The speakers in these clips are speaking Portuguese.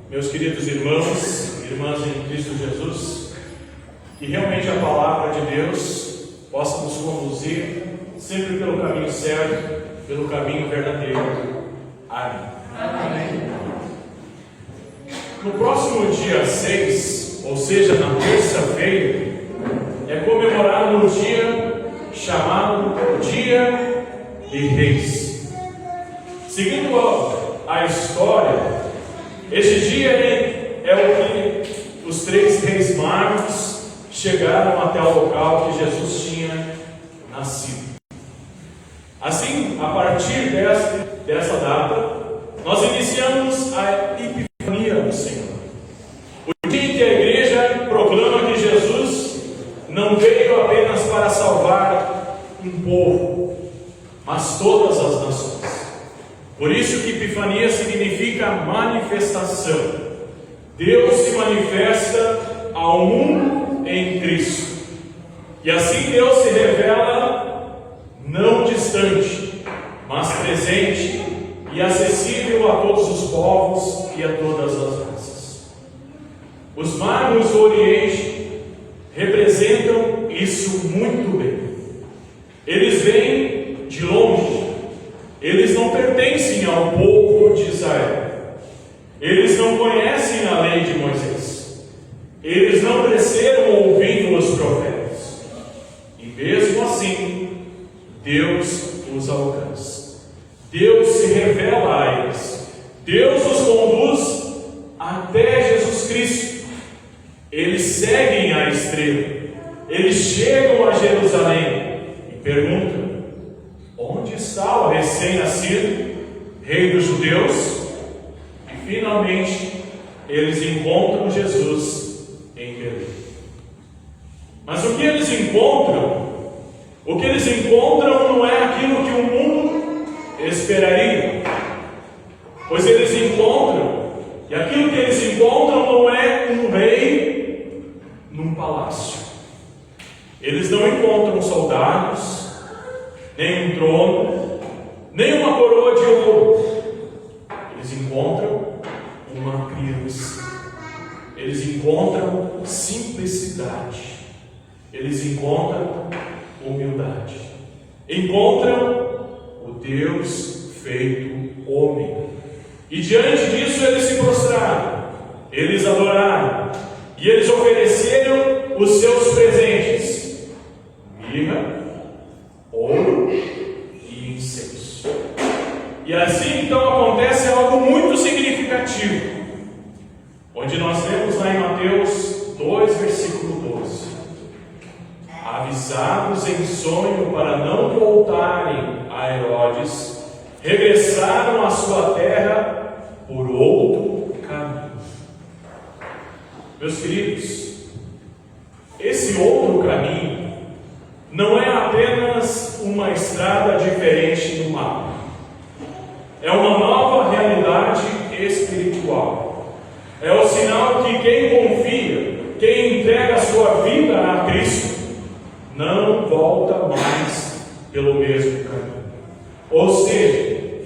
Meus queridos irmãos e irmãs em Cristo Jesus, que realmente a palavra de Deus possa nos conduzir sempre pelo caminho certo, pelo caminho verdadeiro. Amém. Amém. No próximo dia 6, ou seja, na terça-feira, é comemorado um dia chamado Dia de Reis. Seguindo a história, este dia é o que os 3 reis magos chegaram até o local que Jesus tinha nascido. Assim, a partir dessa data, nós iniciamos a Epifania do Senhor. O dia em que a igreja proclama que Jesus não veio apenas para salvar um povo, mas todas as nações. Por isso que Epifania significa manifestação. Deus se manifesta ao mundo em Cristo. E assim Deus se revela não distante, mas presente e acessível a todos os povos e a todas as raças. Os magos do Oriente representam isso muito bem. Eles vêm de longe. Eles não pertencem ao povo de Israel. Eles não conhecem a lei de Moisés. Eles não cresceram ouvindo os profetas. E mesmo assim, Deus os alcança. Deus se revela a eles. Deus os conduz até Jesus Cristo. Eles seguem a estrela. Eles chegam a Jerusalém e perguntam: onde está o recém-nascido rei dos judeus? E finalmente eles encontram Jesus em Belém. Mas o que eles encontram? O que eles encontram não é aquilo que o mundo esperaria. Pois eles encontram, e aquilo que eles encontram não é um rei num palácio. Eles não encontram soldados, nem um trono, nem uma coroa de ouro. Eles encontram uma criança. Eles encontram simplicidade. Eles encontram humildade. Encontram o Deus feito homem. E diante disso eles se prostraram. Eles adoraram. E eles ofereceram os seus presentes: mirra, ouro e incenso. E assim então acontece algo muito significativo, onde nós vemos lá em Mateus 2, versículo 12: avisados em sonho para não voltarem a Herodes, regressaram à sua terra por outro caminho. Meus queridos, esse outro caminho não é apenas uma estrada diferente no mapa. É uma nova realidade espiritual. É o sinal que quem confia, quem entrega a sua vida a Cristo, não volta mais pelo mesmo caminho. Ou seja,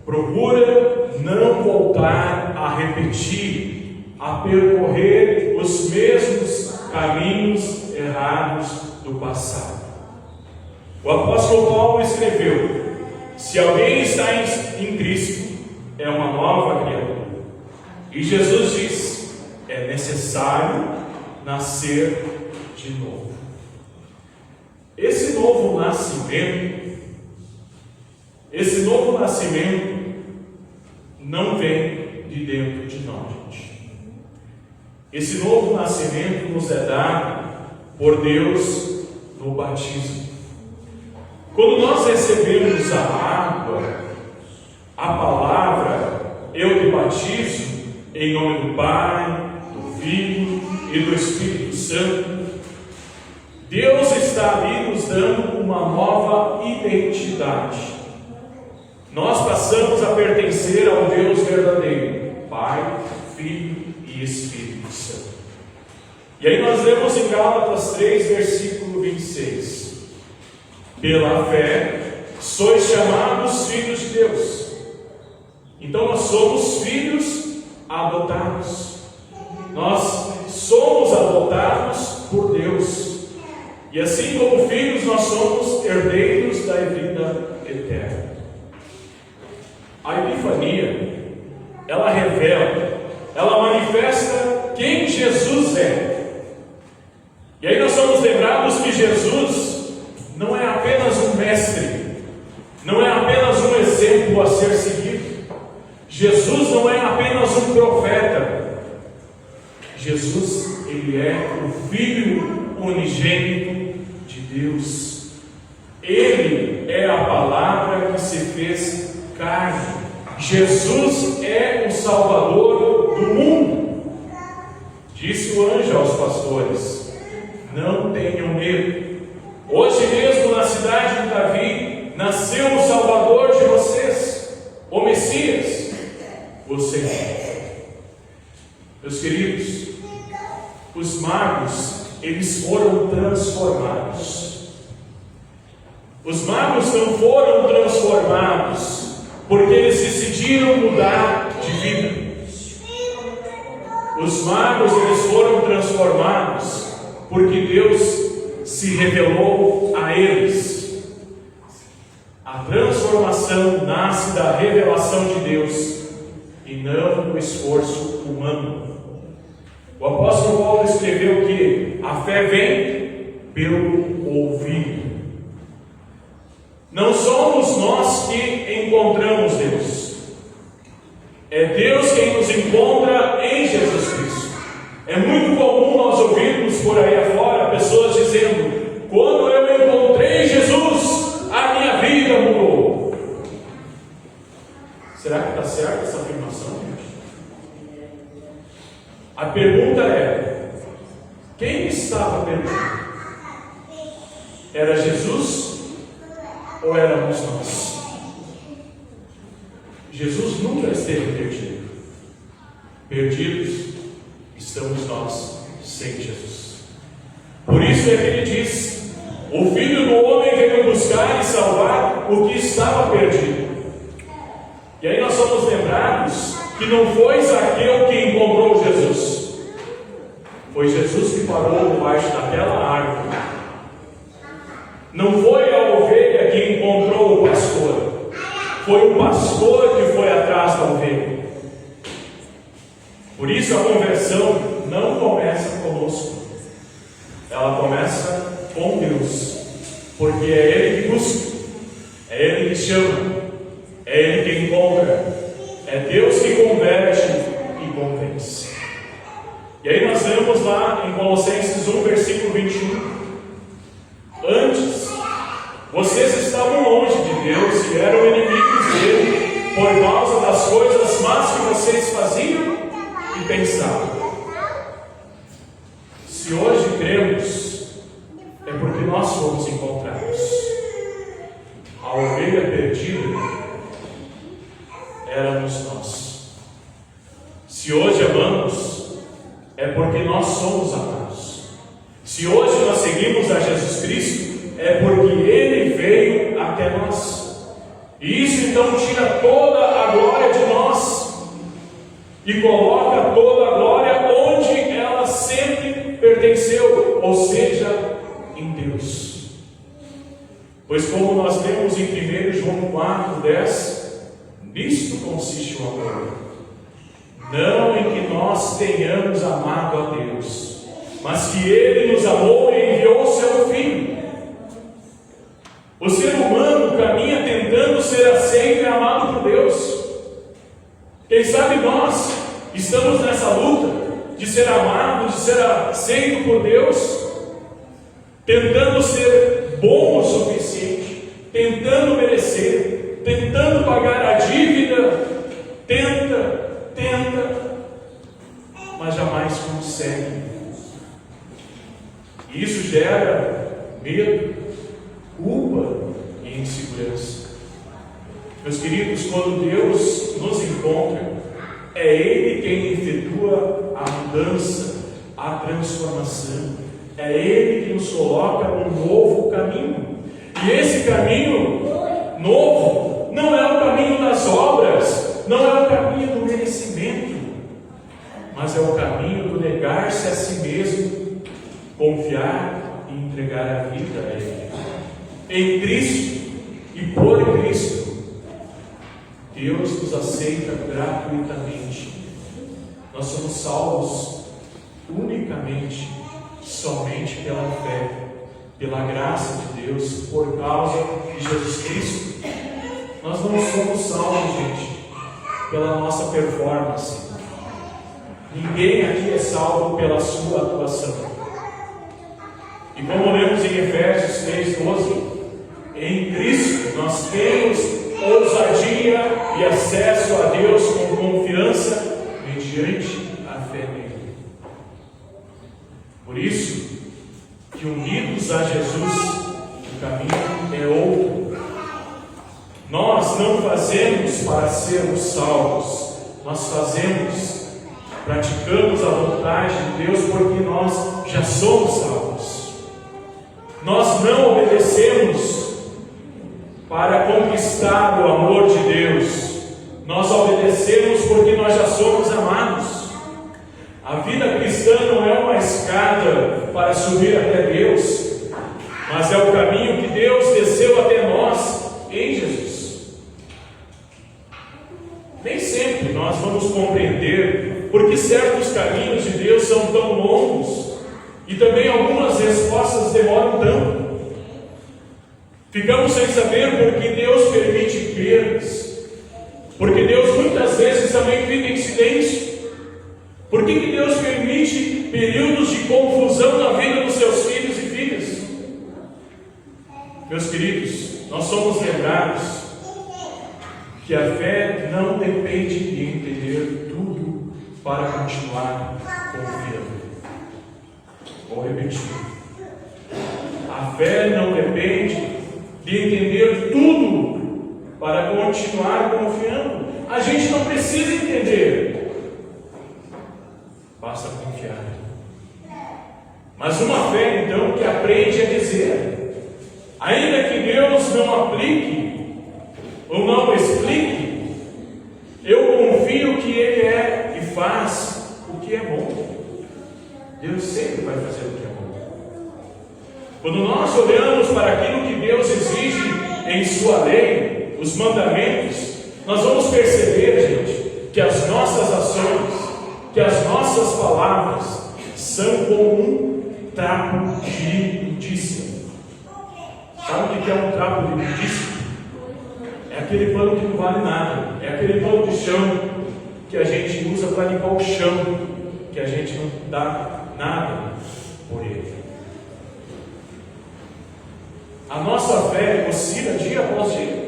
procura não voltar a repetir, a percorrer os mesmos caminhos errados do passado. O apóstolo Paulo escreveu: se alguém está em Cristo, é uma nova criatura. E Jesus diz: é necessário nascer de novo. Esse novo nascimento não vem de dentro de nós, gente. Esse novo nascimento nos é dado por Deus no batismo. Quando nós recebemos a água, a palavra, eu te batizo em nome do Pai, do Filho e do Espírito Santo, Deus está ali nos dando uma nova identidade. Nós passamos a pertencer ao Deus verdadeiro, Pai, Filho e Espírito Santo. E aí nós lemos em Gálatas 3, versículo 26: pela fé sois chamados filhos de Deus. Então nós somos filhos adotados. Nós somos adotados por Deus. E assim como filhos, nós somos herdeiros da vida eterna. A Epifania, ela revela, ela manifesta quem Jesus é. E aí nós somos lembrados que Jesus não é apenas um mestre, não é apenas um exemplo a ser seguido. Jesus não é apenas um profeta. Jesus, ele é o Filho unigênito de Deus. Ele é a palavra que se fez carne. Jesus é o Salvador do mundo. Disse o anjo aos pastores: não tenham medo. Hoje mesmo na cidade de Davi nasceu o Salvador de vocês, o Messias, o Senhor. Meus queridos, os magos, eles foram transformados. Os magos não foram transformados porque eles decidiram mudar de vida. Os magos, eles foram transformados porque Deus se revelou a eles. A transformação nasce da revelação de Deus e não do esforço humano. O apóstolo Paulo escreveu que a fé vem pelo ouvir. Não somos nós que encontramos Deus. É Deus quem nos encontra em Jesus Cristo. É muito comum nós ouvirmos por aí afora pessoas dizendo: quando eu encontrei Jesus, a minha vida mudou. Será que está certa essa afirmação, gente? A pergunta é: quem estava perdido? Era Jesus ou éramos nós? Jesus nunca esteve perdido. Perdidos estamos nós sem Jesus. Por isso é que ele diz: o Filho do Homem veio buscar e salvar o que estava perdido. E aí nós somos lembrados que não foi Zaqueu que encontrou Jesus. Foi Jesus que parou debaixo daquela árvore. Não foi a ovelha que encontrou o pastor. Foi o pastor que foi atrás da ovelha. Por isso a conversão não começa conosco. Ela começa com Deus. Porque é Ele que busca. É Ele que chama. É Ele que encontra. É Deus que converte e convence. E aí nós lemos lá em Colossenses 1, versículo 21. Antes, vocês estavam longe de Deus e eram inimigos dele por causa das coisas más que vocês faziam e pensavam. Se hoje cremos, é porque nós fomos encontrados. A ovelha perdida éramos nós. Se hoje amamos, é porque nós somos amados. Se hoje nós seguimos a Jesus Cristo, é porque Ele veio até nós. E isso então tira toda a glória de nós e coloca toda a glória onde ela sempre pertenceu, ou seja, em Deus. Pois como nós lemos em 1 João 4:10, nisto consiste o amor, não em que nós tenhamos amado a Deus, mas que Ele nos amou e enviou o seu Filho. O ser humano caminha tentando ser aceito e amado por Deus. Quem sabe nós estamos nessa luta de ser amado, de ser aceito por Deus, tentando ser bom o suficiente, tentando merecer, tentando pagar a dívida, tenta, mas jamais consegue. E isso gera medo, culpa e insegurança. Meus queridos, quando Deus nos encontra, é Ele quem efetua a mudança, a transformação. É Ele que nos coloca num novo caminho. E esse caminho novo não é o caminho das obras, não é o caminho do merecimento, mas é o caminho do negar-se a si mesmo, confiar e entregar a vida a Ele. Em Cristo e por Cristo, Deus nos aceita gratuitamente. Nós somos salvos unicamente, somente pela fé, pela graça de Deus, por causa de Jesus Cristo. Nós não somos salvos, gente, pela nossa performance. Ninguém aqui é salvo pela sua atuação. E como lemos em Efésios 3:12, em Cristo nós temos ousadia e acesso a Deus com confiança mediante a fé nele. Por isso que unidos a Jesus, o caminho é outro. Nós não fazemos para sermos salvos, nós praticamos a vontade de Deus porque nós já somos salvos. Nós não obedecemos para conquistar o amor de Deus, nós obedecemos porque nós já somos amados. A vida cristã não é uma escada para subir até Deus, mas é o caminho que Deus desceu até nós em Jesus. Nem sempre nós vamos compreender por que certos caminhos de Deus são tão longos e também algumas respostas demoram tanto. Ficamos sem saber por que Deus permite perdas, porque Deus muitas vezes também fica em silêncio. Por que Deus permite períodos de confusão na vida dos seus filhos e filhas? Meus queridos, nós somos lembrados que a fé não depende de entender tudo para continuar confiando. Vou repetir. A fé não depende de entender tudo para continuar confiando. A gente não precisa entender, basta confiar. Mas uma fé então que aprende a dizer, ainda que Deus não aplique ou não explique, eu confio que Ele é e faz o que é bom. Deus sempre vai fazer o que é bom. Quando nós olhamos para aquilo que Deus exige em sua lei, os mandamentos, nós vamos perceber, gente, que as nossas ações, que as nossas palavras são como um trapo de imundícia. Sabe o que é um trapo de imundícia? É aquele pano que não vale nada, é aquele pano de chão que a gente usa para limpar o chão, que a gente não dá nada por ele. A nossa fé oscila dia após dia.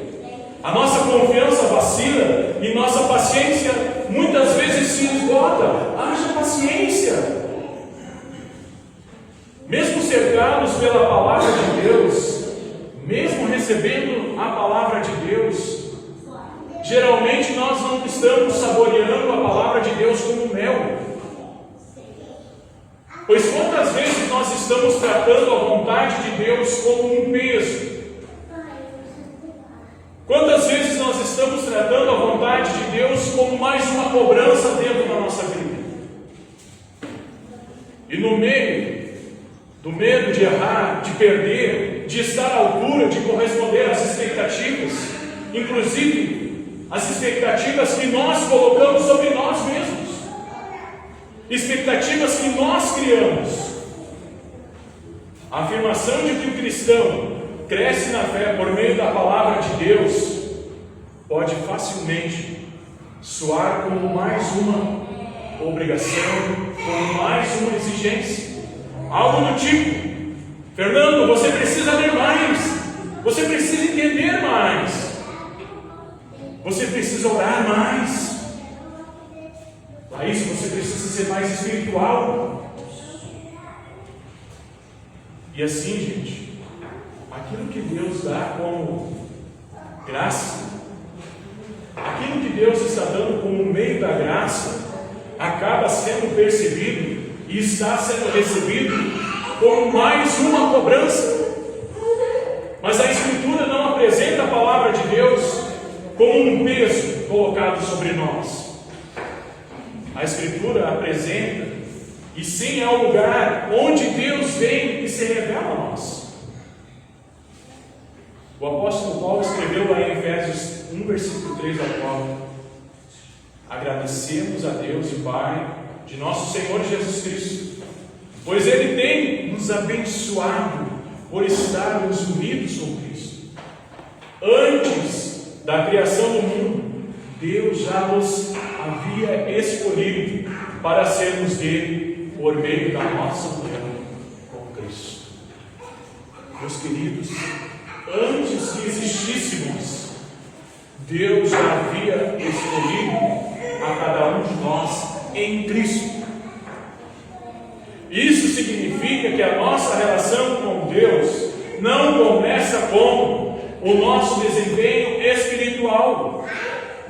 A nossa confiança vacila e nossa paciência muitas vezes se esgota. Haja paciência. Mesmo cercados pela palavra de Deus, mesmo recebendo a palavra de Deus, geralmente nós não estamos saboreando a palavra de Deus como mel. Pois quantas vezes nós estamos tratando a vontade de Deus como um peso? Quantas vezes nós estamos tratando a vontade de Deus como mais uma cobrança dentro da nossa vida? E no meio do medo de errar, de perder, de estar à altura, de corresponder às expectativas, inclusive as expectativas que nós colocamos sobre nós mesmos, expectativas que nós criamos. A afirmação de que o cristão cresce na fé por meio da palavra de Deus pode facilmente soar como mais uma obrigação, como mais uma exigência, algo do tipo: Fernando, você precisa ler mais, você precisa entender mais, você precisa orar mais. Para isso você precisa ser mais espiritual. E assim, gente, aquilo que Deus dá como graça, aquilo que Deus está dando como meio da graça, acaba sendo percebido e está sendo recebido como mais uma cobrança. Mas a Escritura não apresenta a palavra de Deus como um peso colocado sobre nós. a Escritura apresenta, e sim é o lugar onde Deus vem e se revela a nós. O apóstolo Paulo escreveu lá em Efésios 1, versículo 3 ao 4: agradecemos a Deus e Pai de nosso Senhor Jesus Cristo, pois Ele tem nos abençoado por estarmos unidos com Cristo. Antes da criação do mundo, Deus já nos havia escolhido para sermos dele por meio da nossa união com Cristo. Meus queridos, antes que existíssemos, Deus já havia escolhido a cada um de nós em Cristo. Isso significa que a nossa relação com Deus não começa com o nosso desempenho espiritual,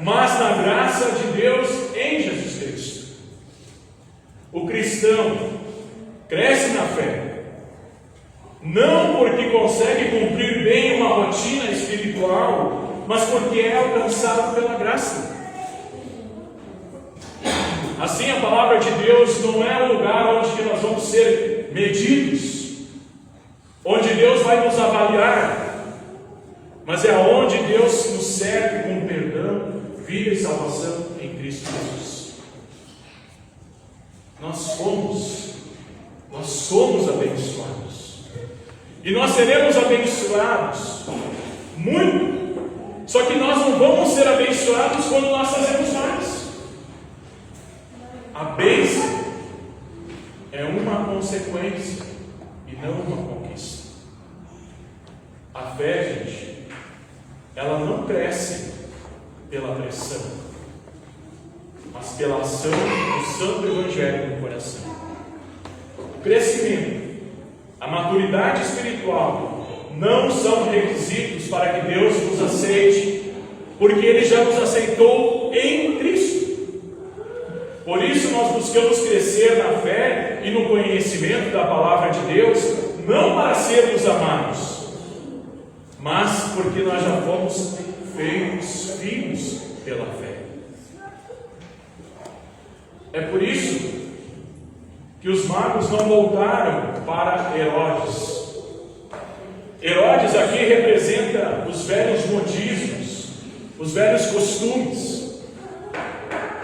mas na graça de Deus em Jesus Cristo. O cristão cresce na fé, não porque consegue cumprir bem uma rotina espiritual, mas porque é alcançado pela graça. Assim, a palavra de Deus não é o lugar onde nós vamos ser medidos, onde Deus vai nos avaliar, mas é onde Deus nos serve com perdão, vida e salvação em Cristo Jesus. Nós somos abençoados, e nós seremos abençoados muito, só que nós não vamos ser abençoados quando nós fazemos mais. A bênção é uma consequência e não uma conquista. A fé, gente, ela não cresce pela pressão, mas pela ação do Santo Evangelho no coração. O crescimento, a maturidade espiritual não são requisitos para que Deus nos aceite, porque Ele já nos aceitou em Cristo. Por isso nós buscamos crescer na fé e no conhecimento da palavra de Deus, não para sermos amados, mas porque nós já fomos feitos filhos pela fé. É por isso que os magos não voltaram para Herodes. Herodes aqui representa os velhos modismos, os velhos costumes,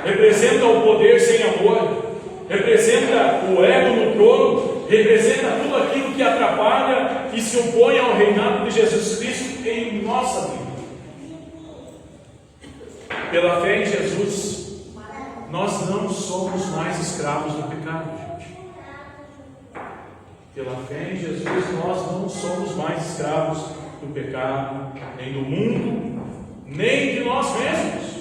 representa o poder sem amor, representa o ego no trono, representa tudo aquilo que atrapalha e se opõe ao reinado de Jesus Cristo em nossa vida. Pela fé em Jesus, nós não somos mais escravos do pecado, gente. Pela fé em Jesus, nós não somos mais escravos do pecado, nem do mundo, nem de nós mesmos.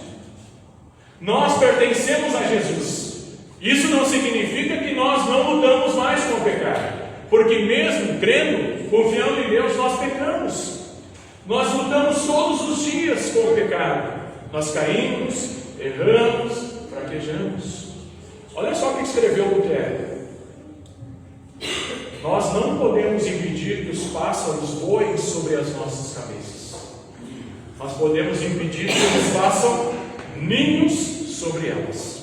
Nós pertencemos a Jesus. Isso não significa que nós não lutamos mais com o pecado, porque mesmo crendo, confiando em Deus, nós pecamos. Nós lutamos todos os dias com o pecado. Nós caímos, erramos, fraquejamos. Olha só o que escreveu Lutero: nós não podemos impedir que os pássaros voem sobre as nossas cabeças, mas podemos impedir que eles façam ninhos sobre elas.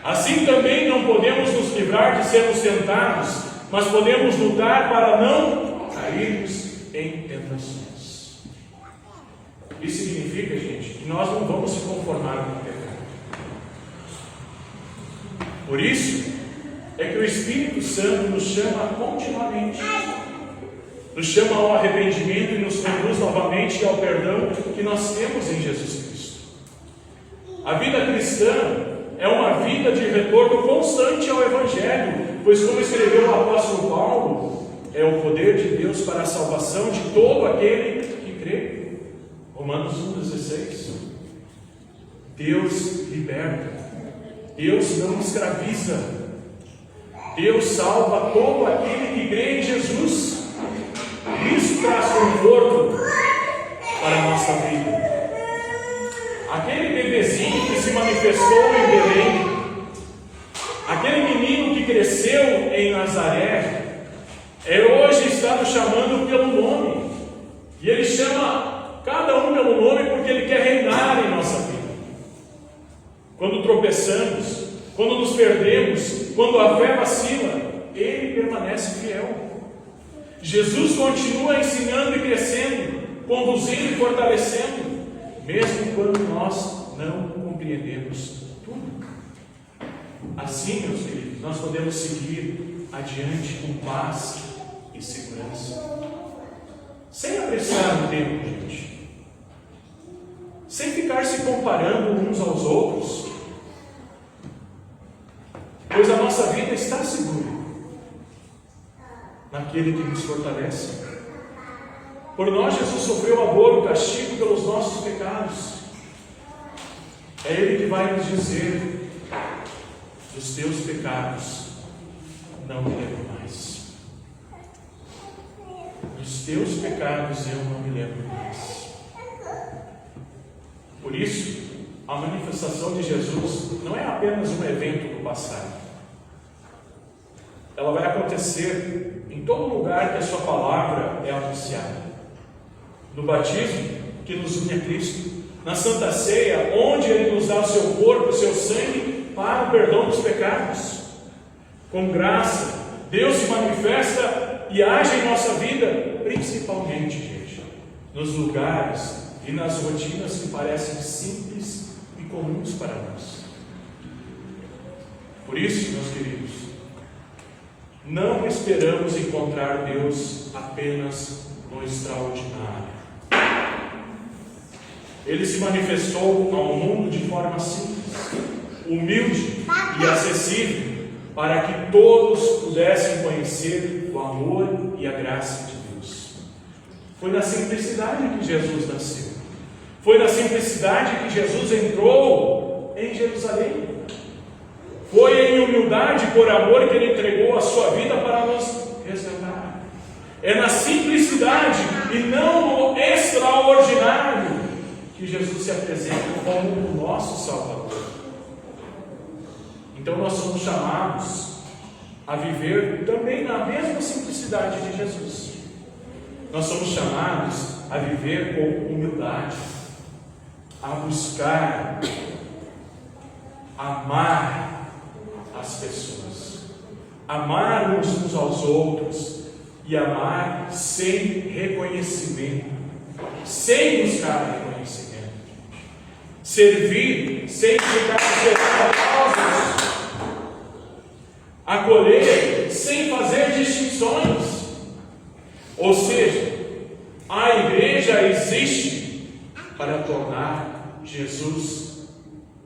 Assim também não podemos nos livrar de sermos tentados, mas podemos lutar para não cairmos em tentações. Isso significa, gente, que nós não vamos se conformar com o pecado. Por isso é que o Espírito Santo nos chama continuamente, nos chama ao arrependimento e nos conduz novamente ao perdão que nós temos em Jesus Cristo. A vida cristã é uma vida de retorno constante ao Evangelho, pois, como escreveu o apóstolo Paulo, é o poder de Deus para a salvação de todo aquele que crê. Romanos 1,16. Deus liberta, Deus não escraviza, Deus salva todo aquele que crê em Jesus. Isso traz conforto para a nossa vida. Aquele bebezinho que se manifestou em Belém, aquele menino que cresceu em Nazaré, hoje está nos chamando pelo nome, e Ele chama cada um pelo nome porque Ele quer reinar em nossa vida. Quando tropeçamos, quando nos perdemos, quando a fé vacila, Ele permanece fiel. Jesus continua ensinando e crescendo, conduzindo e fortalecendo, mesmo quando nós não compreendemos tudo. Assim, meus queridos, nós podemos seguir adiante com paz e segurança, sem apressar o tempo, gente, sem ficar se comparando uns aos outros, pois a nossa vida está segura naquele que nos fortalece. Por nós, Jesus sofreu a dor, o castigo pelos nossos pecados. É Ele que vai nos dizer: dos teus pecados não me lembro mais. Dos teus pecados eu não me lembro mais. Por isso, a manifestação de Jesus não é apenas um evento do passado. Ela vai acontecer em todo lugar que a sua palavra é anunciada. No batismo, que nos une a Cristo. Na Santa Ceia, onde Ele nos dá o seu corpo, o seu sangue, para o perdão dos pecados. Com graça, Deus se manifesta e age em nossa vida, principalmente, gente, nos lugares e nas rotinas que parecem simples e comuns para nós. Por isso, meus queridos, não esperamos encontrar Deus apenas no extraordinário. Ele se manifestou ao mundo de forma simples, humilde e acessível, para que todos pudessem conhecer o amor e a graça de Deus. Foi na simplicidade que Jesus nasceu. Foi na simplicidade que Jesus entrou em Jerusalém. Foi em humildade, por amor, que Ele entregou a sua vida para nos resgatar. É na simplicidade e não no extraordinário que Jesus se apresenta como o nosso Salvador. Então nós somos chamados a viver também na mesma simplicidade de Jesus. Nós somos chamados a viver com humildade, a buscar, amar as pessoas, amar uns aos outros e amar sem reconhecimento, sem buscar reconhecimento, servir sem ficar esperando aplausos, acolher sem fazer distinções. Ou seja, a igreja existe para tornar Jesus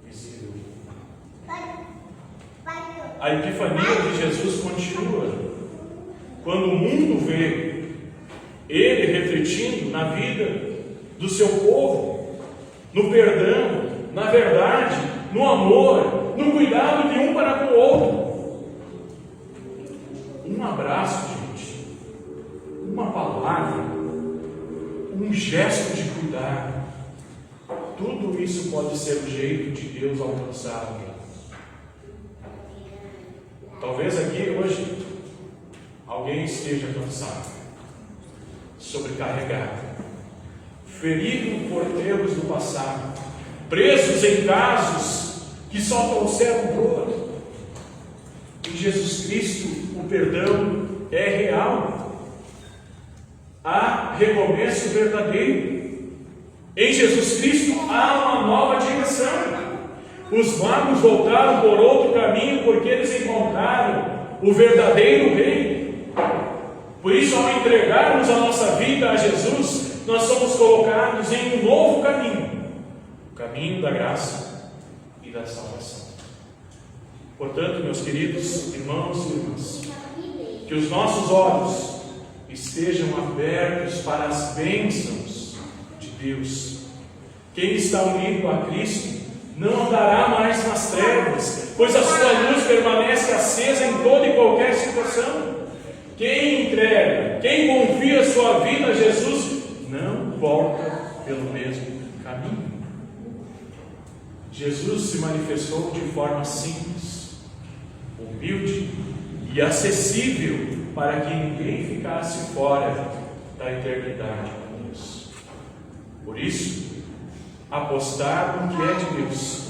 visível. A epifania de Jesus continua quando o mundo vê Ele refletindo na vida do seu povo, no perdão, na verdade, no amor, no cuidado de um para com o outro. Um abraço, gente, uma palavra, um gesto de cuidar, tudo isso pode ser o jeito de Deus alcançar alguém. Talvez aqui hoje alguém esteja cansado, sobrecarregado, ferido por erros do passado, presos em casos que só trouxeram dor. Em Jesus Cristo, o perdão é real. Há recomeço verdadeiro. Em Jesus Cristo há uma nova direção. Os magos voltaram por outro caminho porque eles encontraram o verdadeiro Rei. Por isso, ao entregarmos a nossa vida a Jesus, nós somos colocados em um novo caminho, o caminho da graça e da salvação. Portanto, meus queridos irmãos e irmãs, que os nossos olhos estejam abertos para as bênçãos de Deus. Quem está unido a Cristo não andará mais nas trevas, pois a sua luz permanece acesa em toda e qualquer situação. Quem entrega, quem confia sua vida a Jesus, não volta pelo mesmo caminho. Jesus se manifestou de forma simples, humilde e acessível, para que ninguém ficasse fora da eternidade com Deus. Por isso, apostar no que é de Deus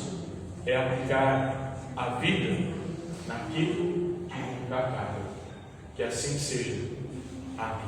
é aplicar a vida naquilo que nunca acaba. Que assim seja. Amém.